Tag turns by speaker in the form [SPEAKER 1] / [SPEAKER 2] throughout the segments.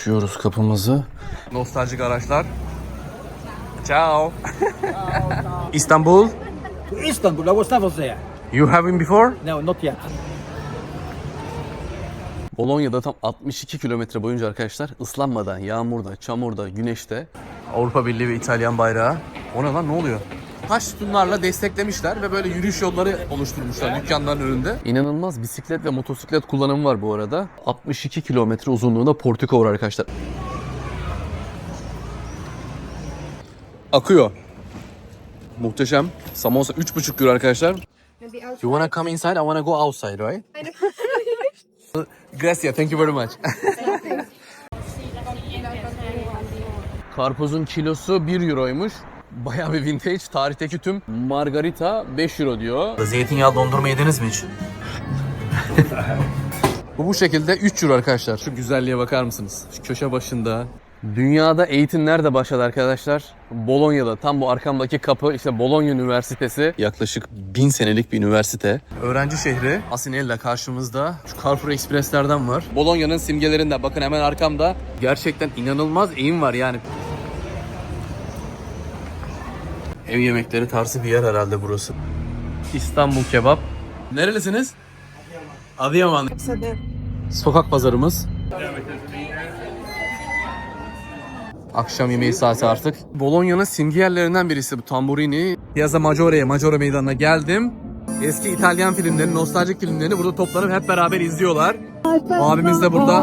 [SPEAKER 1] Açıyoruz kapımızı. Nostaljik araçlar. Ciao. İstanbul.
[SPEAKER 2] To Istanbul, I was never there.
[SPEAKER 1] You have been before?
[SPEAKER 2] No, not yet.
[SPEAKER 1] Bolonya'da tam 62 kilometre boyunca arkadaşlar ıslanmadan, yağmurda, çamurda, güneşte Avrupa Birliği ve İtalyan bayrağı. O ne lan, ne oluyor? Taş sütunlarla desteklemişler ve böyle yürüyüş yolları oluşturmuşlar dükkanların önünde. İnanılmaz bisiklet ve motosiklet kullanımı var bu arada. 62 kilometre uzunluğunda portiko var arkadaşlar. Akıyor. Muhteşem. Samosa 3,5 euro arkadaşlar. You wanna come inside? I wanna go outside, right? Gracias, thank you very much. Karpuzun kilosu 1 euroymuş. Bayağı bir vintage. Tarihteki tüm margarita 5 euro diyor. Zeytinyağı dondurma yediniz mi hiç? Bu şekilde 3 euro arkadaşlar. Şu güzelliğe bakar mısınız? Şu köşe başında. Dünyada eğitim nerede başladı arkadaşlar? Bolonya'da. Tam bu arkamdaki kapı işte Bologna Üniversitesi. Yaklaşık 1000 senelik bir üniversite. Öğrenci şehri. Asinella karşımızda. Şu Carrefour Express'lerden var. Bologna'nın simgelerinde bakın hemen arkamda. Gerçekten inanılmaz eğim var yani. Ev yemekleri tarzı bir yer herhalde burası. İstanbul kebap. Nerelisiniz? Adıyaman. Sokak pazarımız. Akşam yemeği saati artık. Bolonya'nın simge yerlerinden birisi bu Tamburini. Piazza Maggiore, Maggiore meydanına geldim. Eski İtalyan filmlerini, nostaljik filmlerini burada toplanıp hep beraber izliyorlar. Abimiz de burada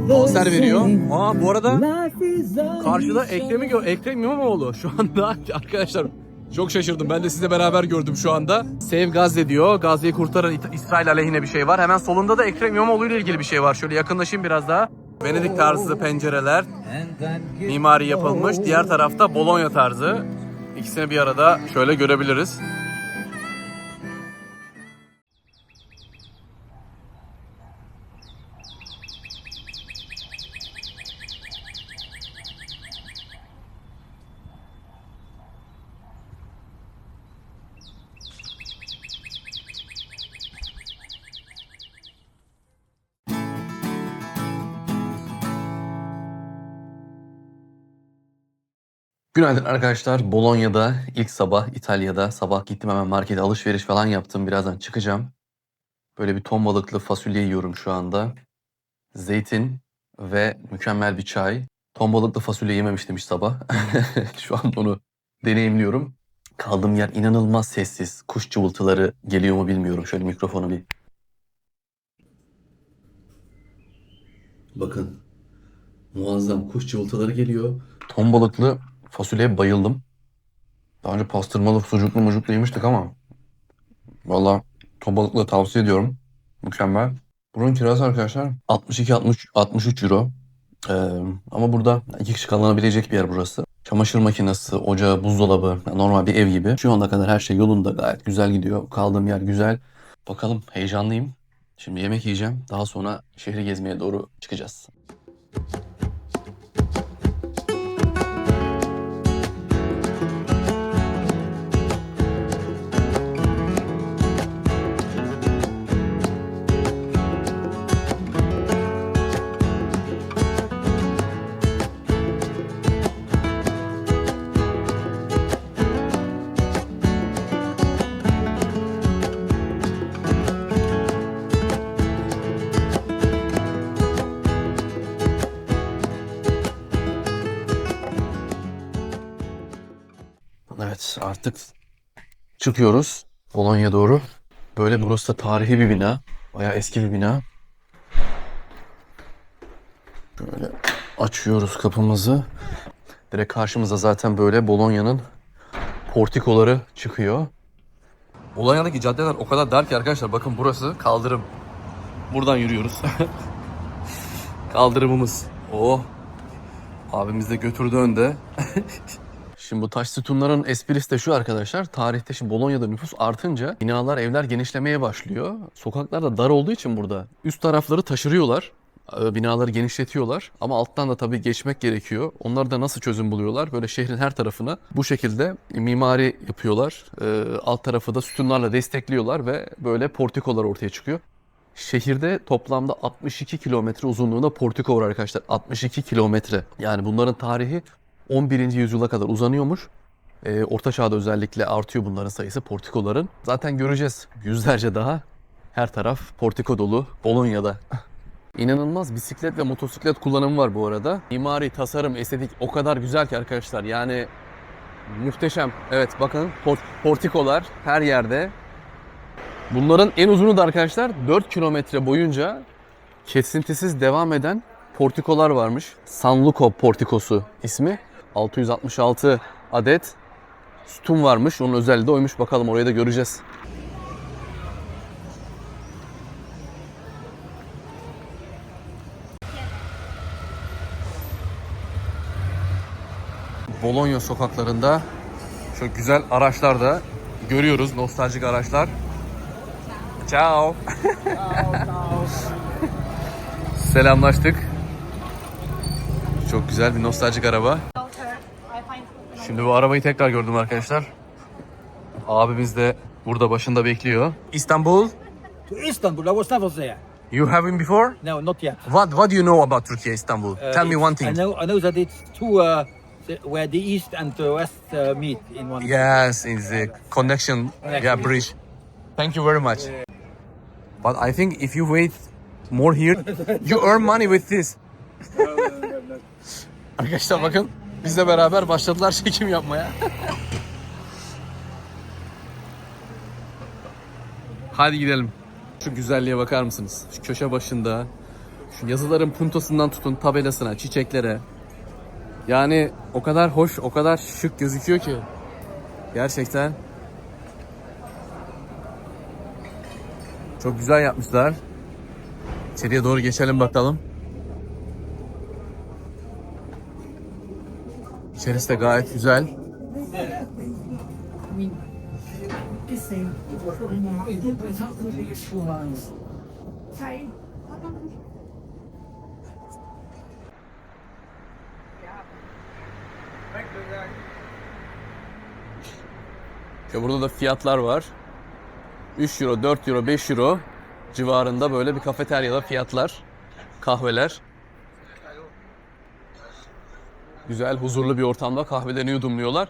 [SPEAKER 1] konser veriyor. Bu arada karşıda Ekrem İmamoğlu şu anda arkadaşlar. Çok şaşırdım. Ben de sizle beraber gördüm şu anda. Save Gazze diyor. Gazze'yi kurtarın. İsrail aleyhine bir şey var. Hemen solunda da Ekrem İmamoğlu ile ilgili bir şey var. Şöyle yakınlaşayım biraz daha. Venedik tarzı pencereler. Mimari yapılmış. Diğer tarafta Bologna tarzı. İkisini bir arada şöyle görebiliriz. Günaydın arkadaşlar. Bolonya'da ilk sabah, İtalya'da sabah gittim hemen markete alışveriş falan yaptım. Birazdan çıkacağım. Böyle bir ton balıklı fasulye yiyorum şu anda. Zeytin ve mükemmel bir çay. Ton balıklı fasulye yememiştim hiç sabah. Şu an onu deneyimliyorum. Kaldığım yer inanılmaz sessiz. Kuş cıvıltıları geliyor mu bilmiyorum. Şöyle mikrofonu bir... Bakın. Muazzam kuş cıvıltıları geliyor. Ton balıklı fasulyeye bayıldım. Daha önce pastırmalı, sucuklu mucuklu yemiştik ama valla ton balıklı tavsiye ediyorum. Mükemmel. Bunun kirası arkadaşlar 62-63 euro. Ama burada 2 kişi kalınabilecek bir yer burası. Çamaşır makinesi, ocağı, buzdolabı, normal bir ev gibi. Şu ana kadar her şey yolunda, gayet güzel gidiyor. Kaldığım yer güzel. Bakalım, heyecanlıyım. Şimdi yemek yiyeceğim. Daha sonra şehri gezmeye doğru çıkacağız. Evet, artık çıkıyoruz Bologna doğru. Böyle burası da tarihi bir bina. Bayağı eski bir bina. Böyle açıyoruz kapımızı. Direkt karşımıza zaten böyle Bologna'nın portikoları çıkıyor. Bologna'daki caddeler o kadar dar ki arkadaşlar. Bakın burası kaldırım. Buradan yürüyoruz. Kaldırımımız. Oh. Abimiz de götürdü önde. Şimdi bu taş sütunların esprisi de şu arkadaşlar. Tarihte şimdi Bolonya'da nüfus artınca binalar, evler genişlemeye başlıyor. Sokaklar da dar olduğu için burada üst tarafları taşırıyorlar. Binaları genişletiyorlar. Ama alttan da tabii geçmek gerekiyor. Onlar da nasıl çözüm buluyorlar? Böyle şehrin her tarafına bu şekilde mimari yapıyorlar. Alt tarafı da sütunlarla destekliyorlar ve böyle portikolar ortaya çıkıyor. Şehirde toplamda 62 kilometre uzunluğunda portiko var arkadaşlar. 62 kilometre. Yani bunların tarihi 11. yüzyıla kadar uzanıyormuş. Orta Çağ'da özellikle artıyor bunların sayısı, portikoların. Zaten göreceğiz yüzlerce daha. Her taraf portiko dolu Bolonya'da. İnanılmaz bisiklet ve motosiklet kullanımı var bu arada. Mimari, tasarım, estetik o kadar güzel ki arkadaşlar. Yani muhteşem. Evet bakın portikolar her yerde. Bunların en uzunu da arkadaşlar 4 kilometre boyunca kesintisiz devam eden portikolar varmış. San Luco portikosu ismi. 666 adet sütun varmış. Onun özelliği de oymuş. Bakalım orayı da göreceğiz. Bologna sokaklarında çok güzel araçlar da görüyoruz. Nostaljik araçlar. Ciao. Selamlaştık. Çok güzel bir nostaljik araba. Şimdi bu arabayı tekrar gördüm arkadaşlar. Abimiz de burada başında bekliyor. İstanbul.
[SPEAKER 2] To Istanbul, I was never there.
[SPEAKER 1] You have been before?
[SPEAKER 2] No, not yet.
[SPEAKER 1] What do you know about Turkey, Istanbul? Tell me one
[SPEAKER 2] I
[SPEAKER 1] thing.
[SPEAKER 2] know that it's two, where the east and the west meet in one.
[SPEAKER 1] Yes, in the connection, yeah, bridge. Thank you very much. But I think if you wait more here, you earn money with this. Arkadaşlar bakın, bizle beraber başladılar çekim yapmaya. Hadi gidelim. Şu güzelliğe bakar mısınız? Şu köşe başında, şu yazıların puntosundan tutun tabelasına, çiçeklere. Yani o kadar hoş, o kadar şık gözüküyor ki. Gerçekten. Çok güzel yapmışlar. İçeriye doğru geçelim bakalım. İçerisi de gayet güzel. Burada da fiyatlar var. 3 euro, 4 euro, 5 euro civarında böyle bir kafeteryada fiyatlar, kahveler. Güzel, huzurlu bir ortamda kahvelerini yudumluyorlar.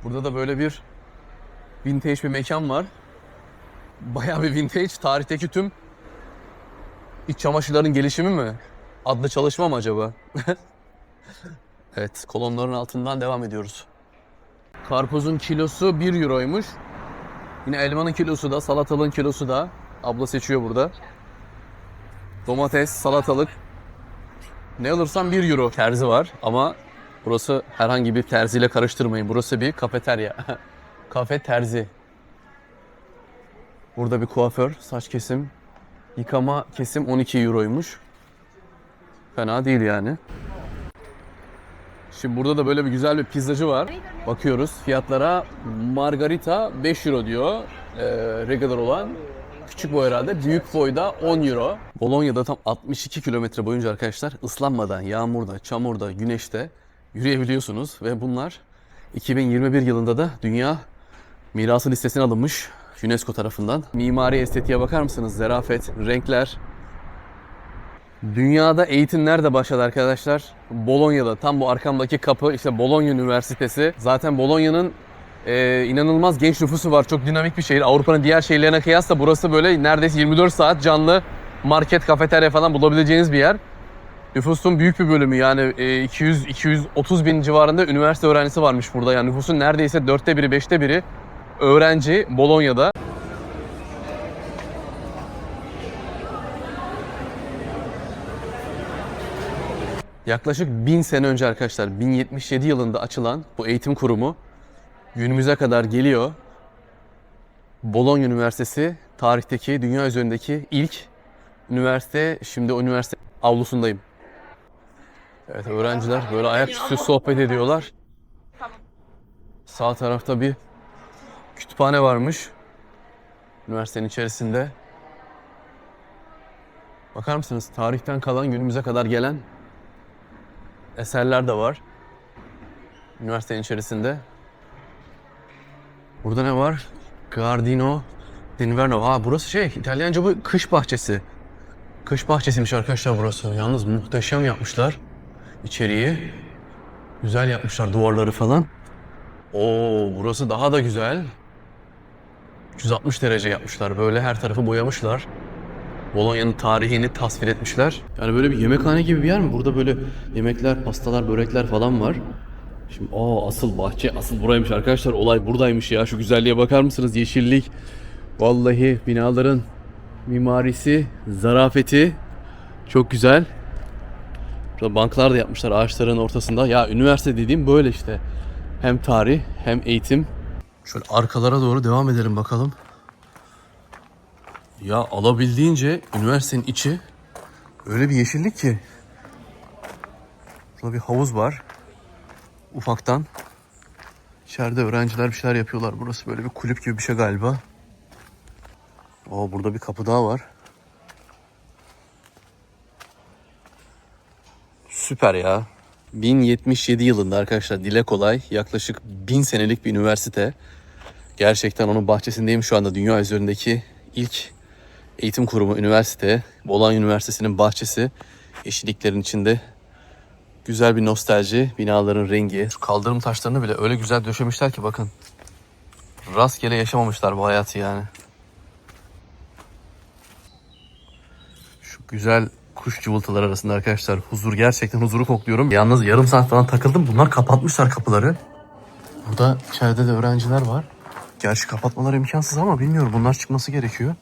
[SPEAKER 1] Burada da böyle bir vintage bir mekan var. Bayağı bir vintage. Tarihteki tüm iç çamaşırların gelişimi mi? Adlı çalışma mı acaba? Evet, kolonların altından devam ediyoruz. Karpuzun kilosu 1 euroymuş. Yine elmanın kilosu da, salatalığın kilosu da. Abla seçiyor burada. Domates, salatalık. Ne alırsam 1 euro. Terzi var ama burası herhangi bir terziyle karıştırmayın. Burası bir kafeterya. Kafe terzi. Burada bir kuaför, saç kesim, yıkama kesim 12 euroymuş. Fena değil yani. Şimdi burada da böyle bir güzel bir pizzacı var. Bakıyoruz fiyatlara. Margarita 5 euro diyor. Regular olan. Küçük boy herhalde. Büyük boyda 10 euro. Bolonya'da tam 62 kilometre boyunca arkadaşlar ıslanmadan, yağmurda, çamurda, güneşte yürüyebiliyorsunuz. Ve bunlar 2021 yılında da Dünya Mirası listesine alınmış UNESCO tarafından. Mimari estetiğe bakar mısınız? Zarafet, renkler. Dünyada eğitim nerede başladı arkadaşlar? Bolonya'da. Tam bu arkamdaki kapı işte Bologna Üniversitesi. Zaten Bolonya'nın inanılmaz genç nüfusu var. Çok dinamik bir şehir. Avrupa'nın diğer şehirlerine kıyasla burası böyle neredeyse 24 saat canlı market, kafeterya falan bulabileceğiniz bir yer. Nüfusun büyük bir bölümü yani 200-230 bin civarında üniversite öğrencisi varmış burada. Yani nüfusun neredeyse 4'te biri, 5'te biri öğrenci Bolonya'da. Yaklaşık 1000 sene önce arkadaşlar 1077 yılında açılan bu eğitim kurumu günümüze kadar geliyor. Bologna Üniversitesi tarihteki dünya üzerindeki ilk üniversite. Şimdi o üniversite avlusundayım. Evet, öğrenciler böyle ayaküstü sohbet ediyorlar. Sağ tarafta bir kütüphane varmış. Üniversitenin içerisinde. Bakar mısınız? Tarihten kalan günümüze kadar gelen eserler de var. Üniversitenin içerisinde. Burada ne var? Gardino Inverno. Ha burası İtalyanca bu kış bahçesi. Kış bahçesiymiş arkadaşlar burası. Yalnız muhteşem yapmışlar içeriği. Güzel yapmışlar duvarları falan. Oo burası daha da güzel. 360 derece yapmışlar. Böyle her tarafı boyamışlar. Bolonya'nın tarihini tasvir etmişler. Yani böyle bir yemekhane gibi bir yer mi? Burada böyle yemekler, pastalar, börekler falan var. Şimdi asıl bahçe, asıl buraymış arkadaşlar. Olay buradaymış ya. Şu güzelliğe bakar mısınız? Yeşillik. Vallahi binaların mimarisi, zarafeti çok güzel. Burada banklar da yapmışlar ağaçların ortasında. Ya üniversite dediğim böyle işte. Hem tarih hem eğitim. Şöyle arkalara doğru devam edelim bakalım. Ya alabildiğince üniversitenin içi öyle bir yeşillik ki. Burada bir havuz var. Ufaktan. İçeride öğrenciler bir şeyler yapıyorlar. Burası böyle bir kulüp gibi bir şey galiba. Burada bir kapı daha var. Süper ya. 1077 yılında arkadaşlar, dile kolay, yaklaşık 1000 senelik bir üniversite. Gerçekten onun bahçesindeyim şu anda. Dünya üzerindeki ilk eğitim kurumu üniversite. Bologna Üniversitesi'nin bahçesi. Yeşilliklerin içinde. Güzel bir nostalji. Binaların rengi. Şu kaldırım taşlarını bile öyle güzel döşemişler ki bakın. Rastgele yaşamamışlar bu hayatı yani. Şu güzel kuş cıvıltıları arasında arkadaşlar huzur, gerçekten huzuru kokluyorum. Yalnız yarım saat falan takıldım. Bunlar kapatmışlar kapıları. Burada içeride de öğrenciler var. Gerçi kapatmaları imkansız ama bilmiyorum, bunlar çıkması gerekiyor.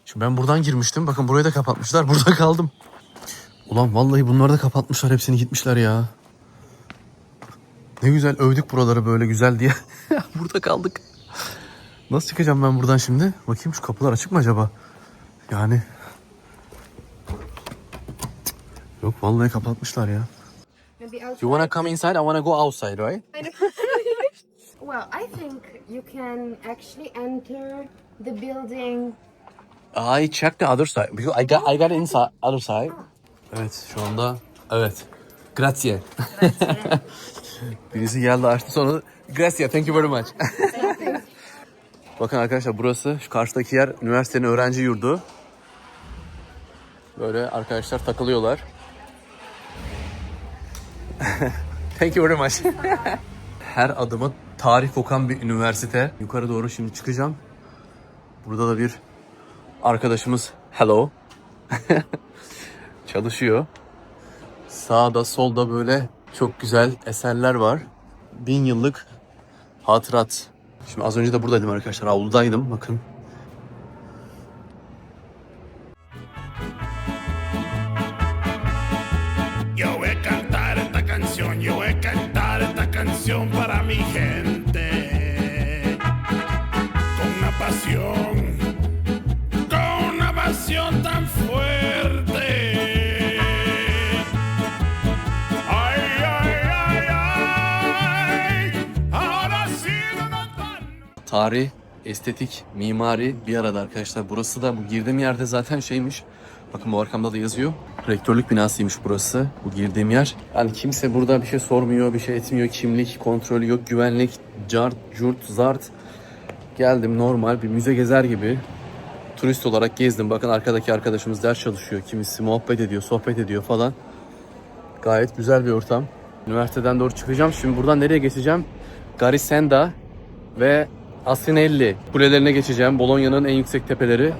[SPEAKER 1] Şimdi ben buradan girmiştim. Bakın burayı da kapatmışlar. Burada kaldım. Ulan vallahi bunları da kapatmışlar. Hepsini gitmişler ya. Ne güzel övdük buraları böyle güzel diye. Burada kaldık. Nasıl çıkacağım ben buradan şimdi? Bakayım şu kapılar açık mı acaba? Yani... Yok vallahi kapatmışlar ya. You wanna come inside? I wanna go outside, right?
[SPEAKER 3] Well, I think you can actually enter the building.
[SPEAKER 1] I checked the other side. Because I got inside other side. Evet şu anda evet. Grazie. Birisi geldi açtı sonra grazie, thank you very much. Bakın arkadaşlar burası, şu karşıdaki yer üniversitenin öğrenci yurdu. Böyle arkadaşlar takılıyorlar. Thank you very much. Her adıma tarih kokan bir üniversite. Yukarı doğru şimdi çıkacağım. Burada da bir arkadaşımız hello çalışıyor. Sağda solda böyle çok güzel eserler var. 1000 yıllık hatırat. Şimdi az önce de buradaydım arkadaşlar. Avludaydım bakın.
[SPEAKER 4] Yo voy a cantar esta canción, yo voy a cantar esta canción para mi gente. Con una pasión tan fuerte. Ay, ay, ay, ay, ahora sigo cantando.
[SPEAKER 1] Tarih, estetik, mimari bir arada arkadaşlar. Burası da bu girdiğim yerde zaten şeymiş. Bakın bu arkamda da yazıyor. Rektörlük binasıymış burası. Bu girdiğim yer. Yani kimse burada bir şey sormuyor, bir şey etmiyor. Kimlik kontrolü yok, güvenlik, cart, curt, zart. Geldim normal bir müze gezer gibi. Turist olarak gezdim. Bakın arkadaki arkadaşımız ders çalışıyor. Kimisi muhabbet ediyor, sohbet ediyor falan. Gayet güzel bir ortam. Üniversiteden doğru çıkacağım. Şimdi buradan nereye geçeceğim? Garisenda ve Asinelli kulelerine geçeceğim. Bolonya'nın en yüksek tepeleri.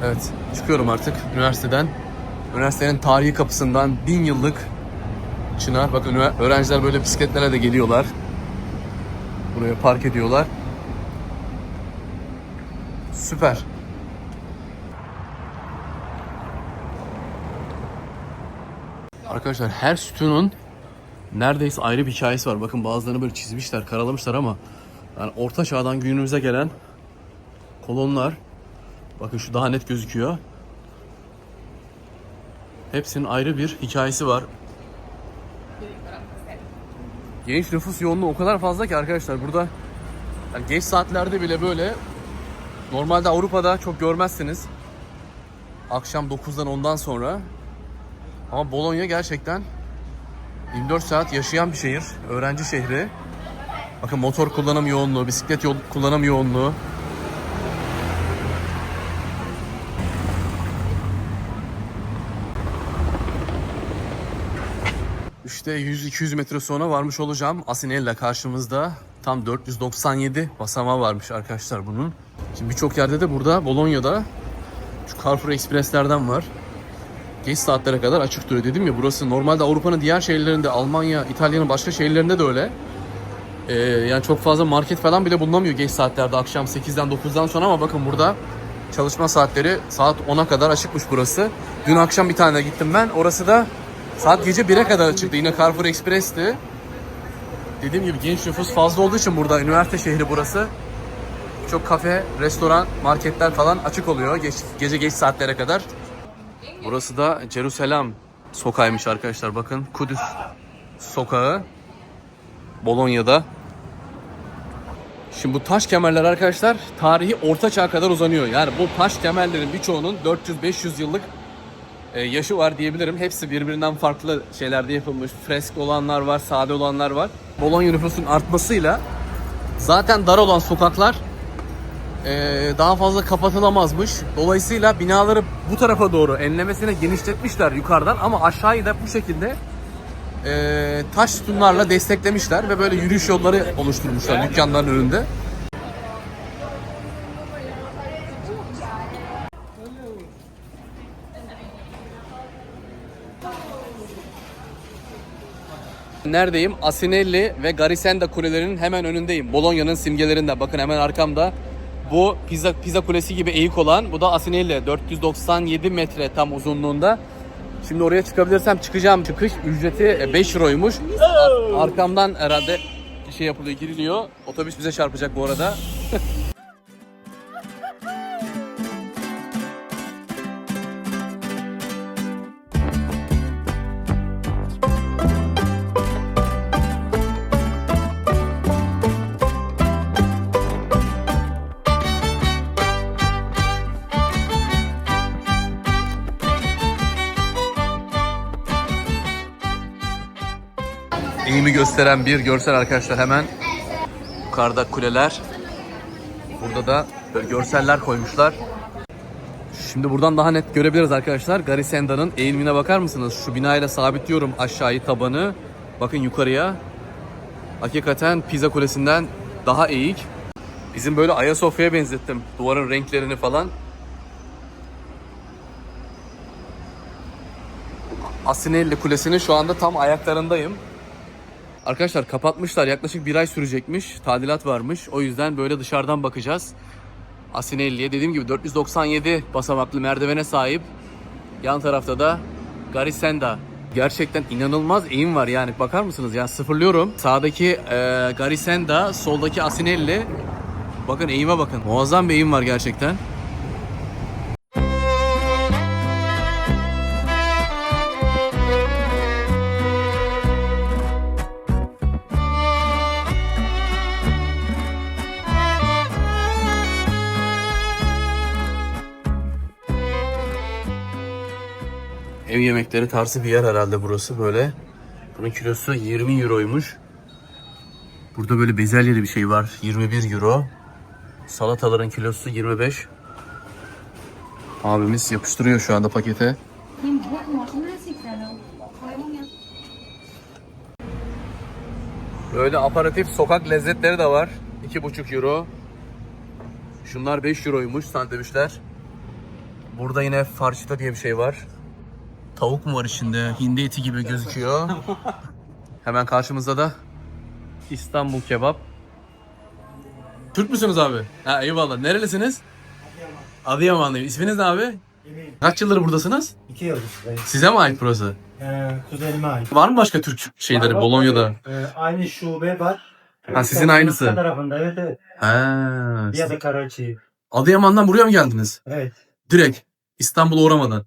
[SPEAKER 1] Evet, çıkıyorum artık üniversiteden. Üniversitenin tarihi kapısından 1000 yıllık çınar. Bakın öğrenciler böyle bisikletlere de geliyorlar. Buraya park ediyorlar. Süper. Arkadaşlar her sütunun neredeyse ayrı bir hikayesi var. Bakın bazılarını böyle çizmişler, karalamışlar ama yani orta çağdan günümüze gelen kolonlar. Bakın şu daha net gözüküyor. Hepsinin ayrı bir hikayesi var. Genç nüfus yoğunluğu o kadar fazla ki arkadaşlar burada yani geç saatlerde bile böyle normalde Avrupa'da çok görmezsiniz. Akşam 9'dan 10'dan sonra. Ama Bologna gerçekten 24 saat yaşayan bir şehir. Öğrenci şehri. Bakın motor kullanım yoğunluğu, bisiklet kullanım yoğunluğu. İşte 100-200 metre sonra varmış olacağım. Asinella karşımızda. Tam 497 basamağı varmış arkadaşlar bunun. Şimdi birçok yerde de burada Bologna'da şu Carrefour Express'lerden var. Geç saatlere kadar açık duruyor. Dedim ya, burası normalde Avrupa'nın diğer şehirlerinde, Almanya, İtalya'nın başka şehirlerinde de öyle. Yani çok fazla market falan bile bulunamıyor geç saatlerde, akşam 8'den 9'dan sonra, ama bakın burada çalışma saatleri saat 10'a kadar açıkmış burası. Dün akşam bir tane gittim ben. Orası da saat gece 1'e kadar açıktı. Yine Carrefour Express'ti. Dediğim gibi genç nüfus fazla olduğu için burada, üniversite şehri burası. Çok kafe, restoran, marketler falan açık oluyor gece geç saatlere kadar. Burası da Jerusalem sokağıymış arkadaşlar. Bakın, Kudüs sokağı Bologna'da. Şimdi bu taş kemerler arkadaşlar tarihi Orta Çağ'a kadar uzanıyor. Yani bu taş kemerlerin birçoğunun 400-500 yıllık yaşı var diyebilirim. Hepsi birbirinden farklı şeylerde yapılmış. Fresk olanlar var, sade olanlar var. Bologna nüfusun artmasıyla zaten dar olan sokaklar daha fazla kapatılamazmış. Dolayısıyla binaları bu tarafa doğru enlemesine genişletmişler yukarıdan, ama aşağıyı da bu şekilde taş sütunlarla desteklemişler ve böyle yürüyüş yolları oluşturmuşlar dükkanların önünde. Neredeyim? Asinelli ve Garisenda kulelerinin hemen önündeyim. Bologna'nın simgelerinde. Bakın hemen arkamda. Bu Pisa Kulesi gibi eğik olan, bu da Asinelli. 497 metre tam uzunluğunda. Şimdi oraya çıkabilirsem çıkacağım. Çıkış ücreti 5 euroymuş. Arkamdan herhalde şey yapılıyor, giriliyor. Otobüs bize çarpacak bu arada. Eğimi gösteren bir görsel arkadaşlar, hemen yukarıda kuleler. Burada da böyle görseller koymuşlar. Şimdi buradan daha net görebiliriz arkadaşlar. Garisenda'nın eğimine bakar mısınız? Şu binayla sabitliyorum aşağıyı, tabanı. Bakın yukarıya. Hakikaten Pisa Kulesi'nden daha eğik. Bizim böyle Ayasofya'ya benzettim duvarın renklerini falan. Asinelli Kulesi'nin şu anda tam ayaklarındayım. Arkadaşlar kapatmışlar. Yaklaşık 1 ay sürecekmiş. Tadilat varmış. O yüzden böyle dışarıdan bakacağız. Asinelli'ye. Dediğim gibi 497 basamaklı merdivene sahip. Yan tarafta da Garisenda. Gerçekten inanılmaz eğim var yani. Bakar mısınız? Yani sıfırlıyorum. Sağdaki Garisenda, soldaki Asinelli. Bakın eğime bakın. Muazzam bir eğim var gerçekten. Ev yemekleri tarzı bir yer herhalde burası böyle. Bunun kilosu 20 euroymuş. Burada böyle bezelyeli bir şey var. 21 euro. Salataların kilosu 25. Abimiz yapıştırıyor şu anda pakete. Böyle aparatif sokak lezzetleri de var. 2,5 euro. Şunlar 5 euroymuş sandviçler. Burada yine farşita diye bir şey var. Tavuk mu var içinde? Hindi eti gibi gözüküyor. Hemen karşımızda da İstanbul kebap. Türk müsünüz abi? Ha, eyvallah. Nerelisiniz? Adıyamanlıyım. İsminiz ne abi? Kaç yıldır buradasınız?
[SPEAKER 5] 2 yıldır.
[SPEAKER 1] Size mi ait burası?
[SPEAKER 5] Kuzenime ait.
[SPEAKER 1] Var mı başka Türk şeyleri Bologna'da?
[SPEAKER 5] Aynı şube var.
[SPEAKER 1] Ha, sizin aynısı.
[SPEAKER 5] Arka tarafında, evet evet.
[SPEAKER 1] Ha.
[SPEAKER 5] Ya da Karaçi.
[SPEAKER 1] Adıyaman'dan buraya mı geldiniz?
[SPEAKER 5] Evet.
[SPEAKER 1] Direkt. İstanbul'a uğramadan.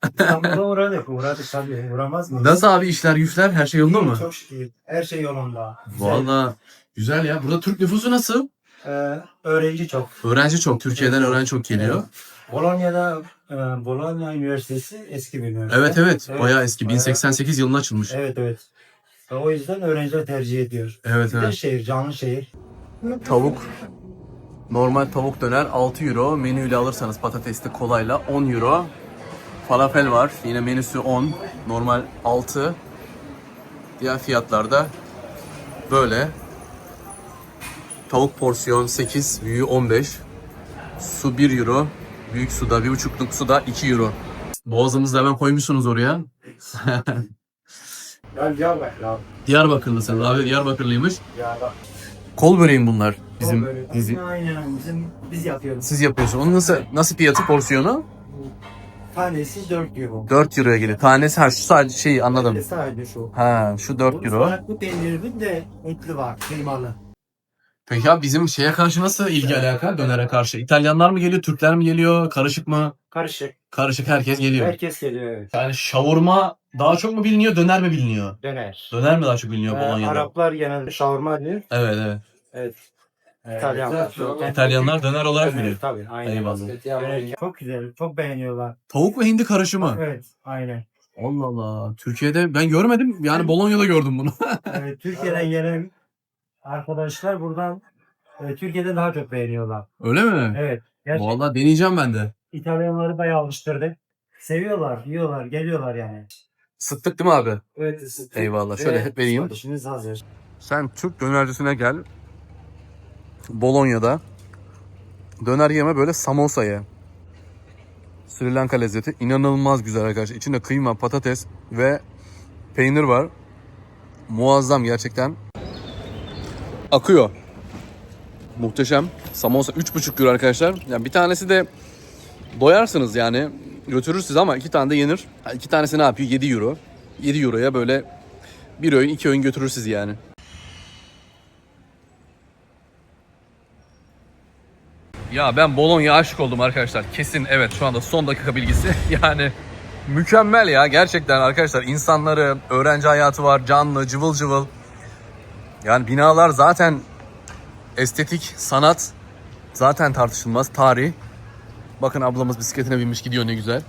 [SPEAKER 5] İstanbul'a uğradık. Uğradık tabii. Uğramaz mı?
[SPEAKER 1] Nasıl abi, işler güçler her şey yolunda mı?
[SPEAKER 5] Çok şükür. Her şey yolunda.
[SPEAKER 1] Vallahi güzel ya. Burada Türk nüfusu nasıl?
[SPEAKER 5] Öğrenci çok.
[SPEAKER 1] Öğrenci çok. Türkiye'den öğrenci çok geliyor.
[SPEAKER 5] Bolonya'da Bologna Üniversitesi eski bir üniversite.
[SPEAKER 1] Evet evet. Bayağı eski. 1088 yılında açılmış.
[SPEAKER 5] Evet evet. O yüzden öğrenciler tercih ediyor.
[SPEAKER 1] Evet
[SPEAKER 5] Bir de
[SPEAKER 1] evet.
[SPEAKER 5] şehir, canlı şehir.
[SPEAKER 1] Tavuk. Normal tavuk döner 6 euro. Menüyle alırsanız patatesli kolayla 10 euro. Falafel var. Yine menüsü 10. Normal 6. Diğer fiyatlarda böyle. Tavuk porsiyon 8, büyüğü 15. Su 1 euro. Büyük suda, 1,5'luk suda 2 euro. Boğazımızı hemen koymuşsunuz oraya.
[SPEAKER 5] Ben Diyarbakır abi.
[SPEAKER 1] Diyarbakırlısın abi, Diyarbakırlıymış.
[SPEAKER 5] Diyarbakır.
[SPEAKER 1] Kol böreğim bunlar. Bizim
[SPEAKER 5] Aynen biz yapıyoruz.
[SPEAKER 1] siz yapıyorsunuz. Onun nasıl fiyatı porsiyonu?
[SPEAKER 5] Tanesi 4 euro.
[SPEAKER 1] 4 euroya geliyor. Tanesi şu sadece şey anladım.
[SPEAKER 5] Sadece şu.
[SPEAKER 1] Ha şu 4 euro.
[SPEAKER 5] Farklı peynirli de etli var, kıymalı.
[SPEAKER 1] Peki abi bizim şeye karşı nasıl ilgi alaka dönere karşı? İtalyanlar mı geliyor, Türkler mi geliyor, karışık mı?
[SPEAKER 5] Karışık.
[SPEAKER 1] Karışık herkes geliyor.
[SPEAKER 5] Herkes geliyor, evet.
[SPEAKER 1] Yani şavurma daha çok mu biliniyor, döner mi biliniyor?
[SPEAKER 5] Döner.
[SPEAKER 1] Döner mi daha çok biliniyor Bolonya'da?
[SPEAKER 5] Araplar genelde şavurma diyor.
[SPEAKER 1] Evet evet.
[SPEAKER 5] Evet. İtalyanlar.
[SPEAKER 1] İtalyanlar döner olarak biliyor.
[SPEAKER 5] Tabii, aynen.
[SPEAKER 1] Eyvallah.
[SPEAKER 5] Döner çok güzel, çok beğeniyorlar.
[SPEAKER 1] Tavuk ve hindi karışımı.
[SPEAKER 5] Evet, aynen.
[SPEAKER 1] Allah Allah. Türkiye'de ben görmedim. Yani Bolonya'da gördüm bunu.
[SPEAKER 5] Evet, Türkiye'den gelen arkadaşlar buradan Türkiye'de daha çok beğeniyorlar.
[SPEAKER 1] Öyle mi?
[SPEAKER 5] Evet. Gerçekten
[SPEAKER 1] Vallahi deneyeceğim ben de.
[SPEAKER 5] İtalyanları bayağı alıştırdık. Seviyorlar, yiyorlar, geliyorlar yani.
[SPEAKER 1] Sıktık değil mi abi?
[SPEAKER 5] Evet,
[SPEAKER 1] Eyvallah. Şöyle hep vereyim.
[SPEAKER 5] İşiniz hazır.
[SPEAKER 1] Sen Türk dönercisine gel. Bolonya'da döner yeme böyle samosa ye. Sri Lanka lezzeti inanılmaz güzel arkadaşlar. İçinde kıyma, patates ve peynir var. Muazzam gerçekten. Akıyor. Muhteşem. Samosa 3,5 euro arkadaşlar. Yani bir tanesi de doyarsınız yani. Götürürsünüz ama 2 tane de yenir. Yani 2 tanesi ne yapıyor? 7 euro. 7 euroya böyle bir öğün 2 öğün götürür sizi yani. Ya ben Bologna aşık oldum arkadaşlar. Kesin evet şu anda son dakika bilgisi. Yani mükemmel ya gerçekten arkadaşlar. İnsanları, öğrenci hayatı var, canlı, cıvıl cıvıl. Yani binalar zaten estetik, sanat zaten tartışılmaz. Tarih. Bakın ablamız bisikletine binmiş gidiyor ne güzel.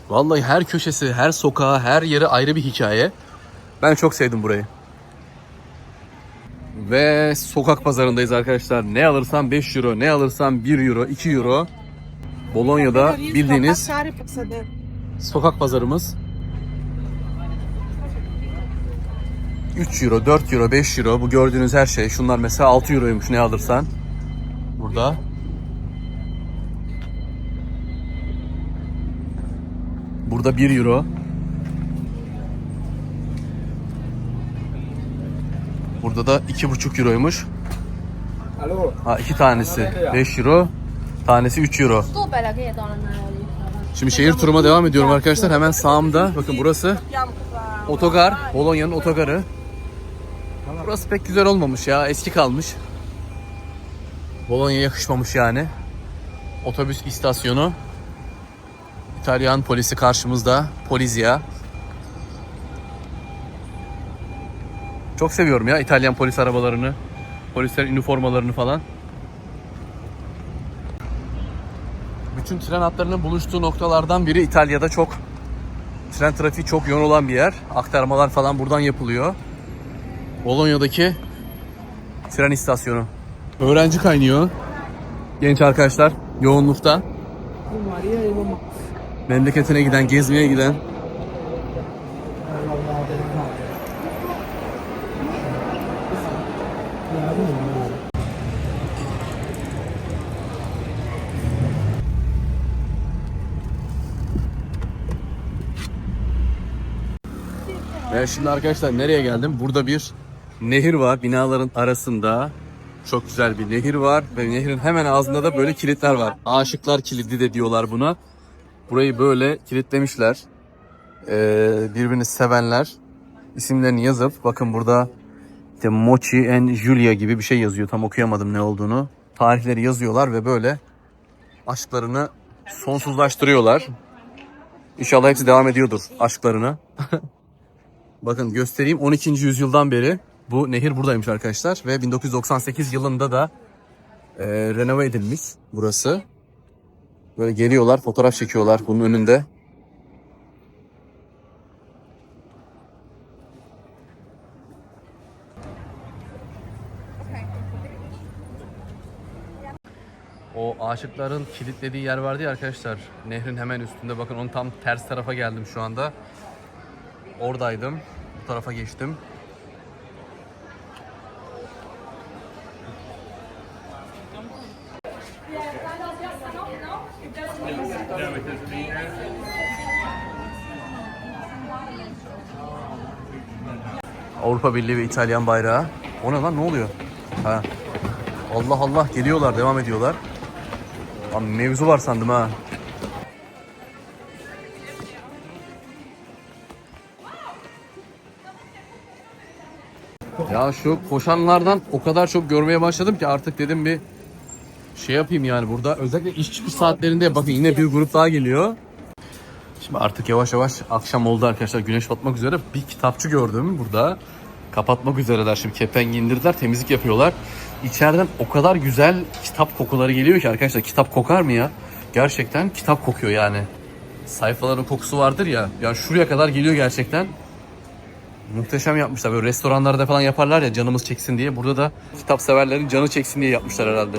[SPEAKER 1] Vallahi her köşesi, her sokağı, her yeri ayrı bir hikaye. Ben çok sevdim burayı. Ve sokak pazarındayız arkadaşlar. Ne alırsam 5 euro, ne alırsam 1 euro, 2 euro. Bolonya'da bildiğiniz sokak pazarımız. 3 euro, 4 euro, 5 euro. Bu gördüğünüz her şey. Şunlar mesela 6 euroymuş ne alırsan. Burada. Burada 1 euro. Burada da 2,5 euroymuş. Ha 2 tanesi 5 euro. Tanesi 3 euro. Şimdi şehir turuma devam ediyorum arkadaşlar. Hemen sağımda bakın burası otogar. Bolonya'nın otogarı. Burası pek güzel olmamış ya. Eski kalmış. Bolonya'ya yakışmamış yani. Otobüs istasyonu. İtalyan polisi karşımızda. Polizia. Çok seviyorum ya İtalyan polis arabalarını. Polislerin üniformalarını falan. Bütün tren hatlarının buluştuğu noktalardan biri İtalya'da çok. Tren trafiği çok yoğun olan bir yer. Aktarmalar falan buradan yapılıyor. Bolonya'daki tren istasyonu. Öğrenci kaynıyor. Genç arkadaşlar yoğunlukta. Memleketine giden, gezmeye giden. Ve şimdi arkadaşlar nereye geldim? Burada bir nehir var binaların arasında. Çok güzel bir nehir var ve nehrin hemen ağzında da böyle kilitler var. Aşıklar kilidi de diyorlar buna. Burayı böyle kilitlemişler. Birbirini sevenler isimlerini yazıp bakın burada işte Mochi and Julia gibi bir şey yazıyor. Tam okuyamadım ne olduğunu. Tarihleri yazıyorlar ve böyle aşklarını sonsuzlaştırıyorlar. İnşallah hepsi devam ediyordur aşklarına. Bakın göstereyim 12. yüzyıldan beri bu nehir buradaymış arkadaşlar ve 1998 yılında da renove edilmiş burası. Böyle geliyorlar fotoğraf çekiyorlar bunun önünde. O aşıkların kilitlediği yer vardı ya arkadaşlar. Nehrin hemen üstünde, bakın onun tam ters tarafa geldim şu anda. Oradaydım. Bu tarafa geçtim. Avrupa Birliği ve İtalyan bayrağı. O ne lan, ne oluyor? Ha. Allah Allah, geliyorlar, devam ediyorlar. Lan mevzu var sandım ha. Ya şu koşanlardan o kadar çok görmeye başladım ki artık dedim bir şey yapayım yani burada. Özellikle iş çıkış saatlerinde bakın yine bir grup daha geliyor. Şimdi artık yavaş yavaş akşam oldu arkadaşlar. Güneş batmak üzere. Bir kitapçı gördüm burada. Kapatmak üzereler. Şimdi kepengi indirdiler. Temizlik yapıyorlar. İçeriden o kadar güzel kitap kokuları geliyor ki arkadaşlar. Kitap kokar mı ya? Gerçekten kitap kokuyor yani. Sayfaların kokusu vardır ya. Yani şuraya kadar geliyor gerçekten. Muhteşem yapmışlar. Böyle restoranlarda falan yaparlar ya, canımız çeksin diye. Burada da kitap severlerin canı çeksin diye yapmışlar herhalde.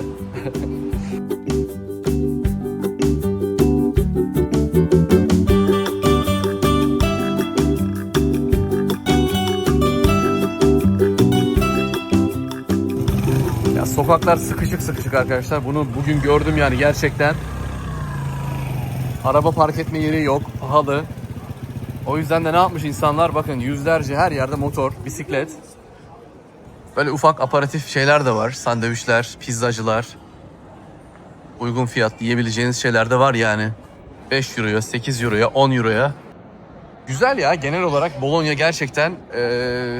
[SPEAKER 1] Ya sokaklar sıkışık sıkışık arkadaşlar. Bunu bugün gördüm yani gerçekten. Araba park etme yeri yok. Pahalı. O yüzden de ne yapmış insanlar? Bakın yüzlerce her yerde motor, bisiklet. Böyle ufak aparatif şeyler de var. Sandviçler, pizzacılar. Uygun fiyat yiyebileceğiniz şeyler de var yani. 5 euroya, 8 euroya, 10 euroya. Güzel ya, genel olarak Bologna gerçekten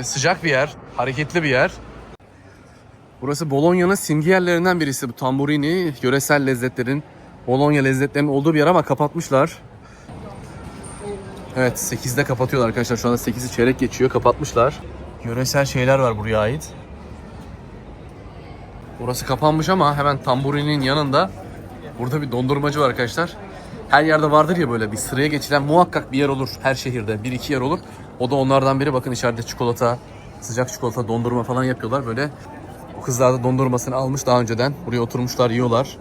[SPEAKER 1] sıcak bir yer, hareketli bir yer. Burası Bologna'nın simge yerlerinden birisi. Bu Tamburini, yöresel lezzetlerin, Bologna lezzetlerinin olduğu bir yer ama kapatmışlar. Evet, 8'de kapatıyorlar arkadaşlar. Şu anda 8'i çeyrek geçiyor. Kapatmışlar. Yöresel şeyler var buraya ait. Burası kapanmış ama hemen Tamburini'nin yanında burada bir dondurmacı var arkadaşlar. Her yerde vardır ya böyle bir sıraya geçilen muhakkak bir yer olur. Her şehirde 1-2 yer olur. O da onlardan biri. Bakın içeride çikolata, sıcak çikolata, dondurma falan yapıyorlar. Böyle o kızlar da dondurmasını almış daha önceden. Buraya oturmuşlar, yiyorlar.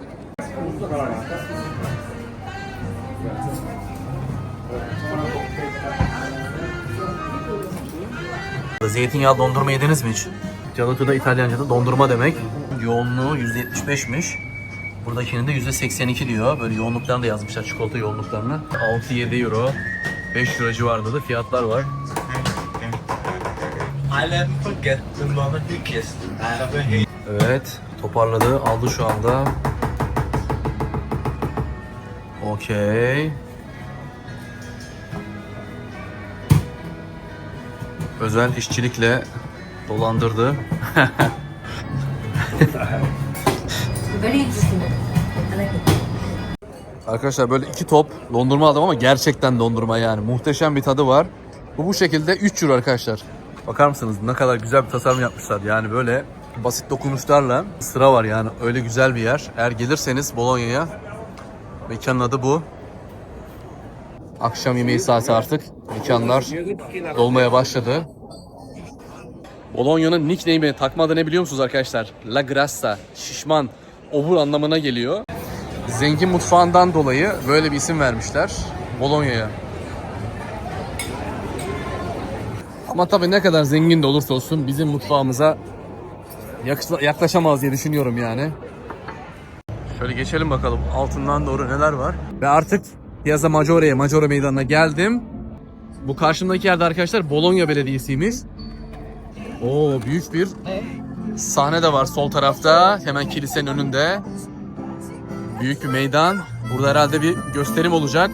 [SPEAKER 1] Zeytinyağlı dondurma yediniz mi hiç? Gelato'da İtalyanca'da dondurma demek. Yoğunluğu %75'miş. Buradakinin de %82 diyor. Böyle yoğunluklarını da yazmışlar, çikolata yoğunluklarını. 6-7 euro, 5 euro civarında da fiyatlar var. Evet, toparladı, aldı şu anda. Okey. Özel işçilikle dolandırdı.
[SPEAKER 3] Very interesting. I like it.
[SPEAKER 1] Arkadaşlar böyle 2 top dondurma aldım ama gerçekten dondurma yani. Muhteşem bir tadı var. Bu şekilde 3 euro arkadaşlar. Bakar mısınız ne kadar güzel bir tasarım yapmışlar. Yani böyle basit dokunuşlarla sıra var yani. Öyle güzel bir yer. Eğer gelirseniz Bologna'ya, mekanın adı bu. Akşam yemeği saati artık. Mekanlar dolmaya başladı. Bologna'nın nickname'i, takma adı ne biliyor musunuz arkadaşlar? La Grassa, şişman, obur anlamına geliyor. Zengin mutfağından dolayı böyle bir isim vermişler Bologna'ya. Ama tabii ne kadar zengin de olursa olsun bizim mutfağımıza yaklaşamaz diye düşünüyorum yani. Şöyle geçelim bakalım altından doğru neler var. Ve artık Piazza Maggiore'ye, Maggiore Meydanı'na geldim. Bu karşımdaki yerde arkadaşlar Bologna Belediyesi'ymiş. Oo, büyük bir sahne de var sol tarafta. Hemen kilisenin önünde. Büyük bir meydan. Burada herhalde bir gösterim olacak.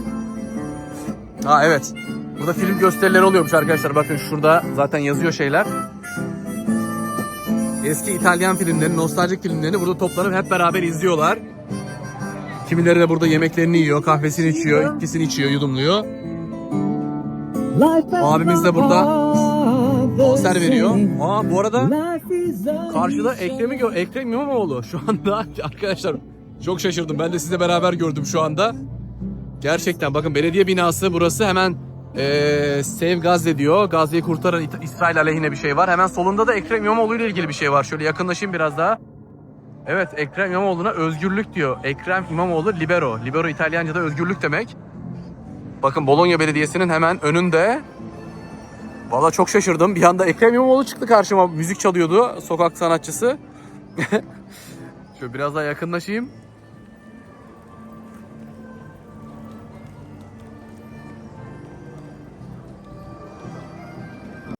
[SPEAKER 1] Ha evet. Burada film gösterileri oluyormuş arkadaşlar. Bakın şurada zaten yazıyor şeyler. Eski İtalyan filmlerini, nostaljik filmlerini burada toplanıp hep beraber izliyorlar. Kimileri de burada yemeklerini yiyor, kahvesini içiyor, içkisini içiyor, yudumluyor. Abimiz de burada konser veriyor. Aa, bu arada karşıda Ekrem İmamoğlu şu anda arkadaşlar, çok şaşırdım. Ben de sizle beraber gördüm şu anda. Gerçekten bakın, belediye binası burası. Hemen Save Gazze diyor. Gazze'yi kurtarın, İsrail aleyhine bir şey var. Hemen solunda da Ekrem İmamoğlu ile ilgili bir şey var. Şöyle yakınlaşayım biraz daha. Evet, Ekrem İmamoğlu'na özgürlük diyor. Ekrem İmamoğlu libero. Libero İtalyanca'da özgürlük demek. Bakın Bologna Belediyesi'nin hemen önünde. Valla çok şaşırdım. Bir anda Ekrem İmamoğlu çıktı karşıma. Müzik çalıyordu. Sokak sanatçısı. Şöyle biraz daha yakınlaşayım.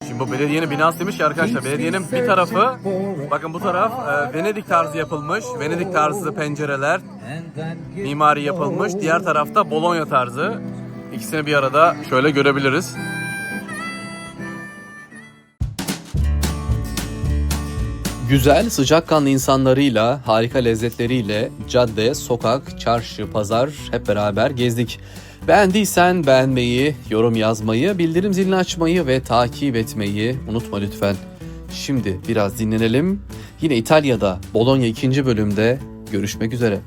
[SPEAKER 1] Şimdi bu belediyenin binası demiş ki arkadaşlar, belediyenin bir tarafı, bakın bu taraf Venedik tarzı yapılmış. Venedik tarzı pencereler, mimari yapılmış. Diğer tarafta Bologna tarzı. İkisini bir arada şöyle görebiliriz. Güzel, sıcakkanlı insanlarıyla, harika lezzetleriyle cadde, sokak, çarşı, pazar hep beraber gezdik. Beğendiysen beğenmeyi, yorum yazmayı, bildirim zilini açmayı ve takip etmeyi unutma lütfen. Şimdi biraz dinlenelim. Yine İtalya'da Bologna 2. bölümde görüşmek üzere.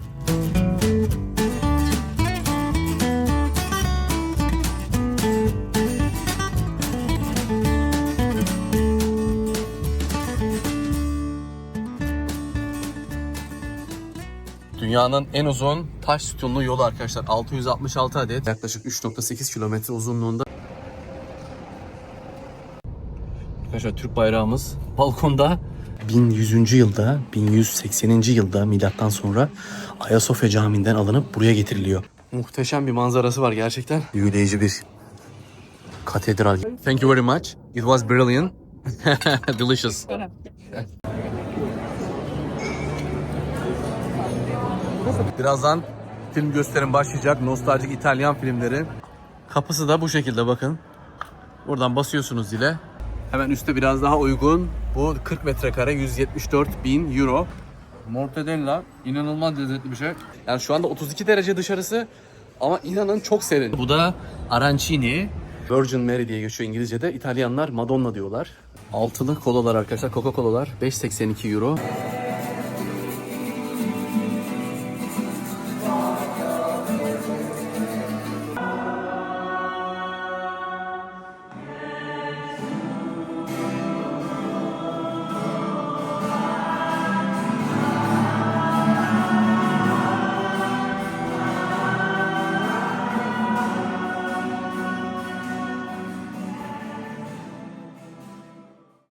[SPEAKER 1] Dünyanın en uzun taş sütunlu yolu arkadaşlar. 666 adet. Yaklaşık 3.8 kilometre uzunluğunda. Arkadaşlar Türk bayrağımız balkonda. 1100. yılda, 1180. yılda milattan sonra Ayasofya Camii'nden alınıp buraya getiriliyor. Muhteşem bir manzarası var gerçekten. Büyüleyici bir katedral. Thank you very much. It was brilliant. Delicious. Birazdan film gösterim başlayacak. Nostaljik İtalyan filmleri. Kapısı da bu şekilde bakın. Buradan basıyorsunuz zile. Hemen üstte biraz daha uygun. Bu 40 metrekare 174.000 euro. Mortadella inanılmaz lezzetli bir şey. Yani şu anda 32 derece dışarısı ama inanın çok serin. Bu da arancini. Virgin Mary diye geçiyor İngilizce'de. İtalyanlar Madonna diyorlar. Altılı kolalar arkadaşlar. Coca-Cola'lar 5.82 euro.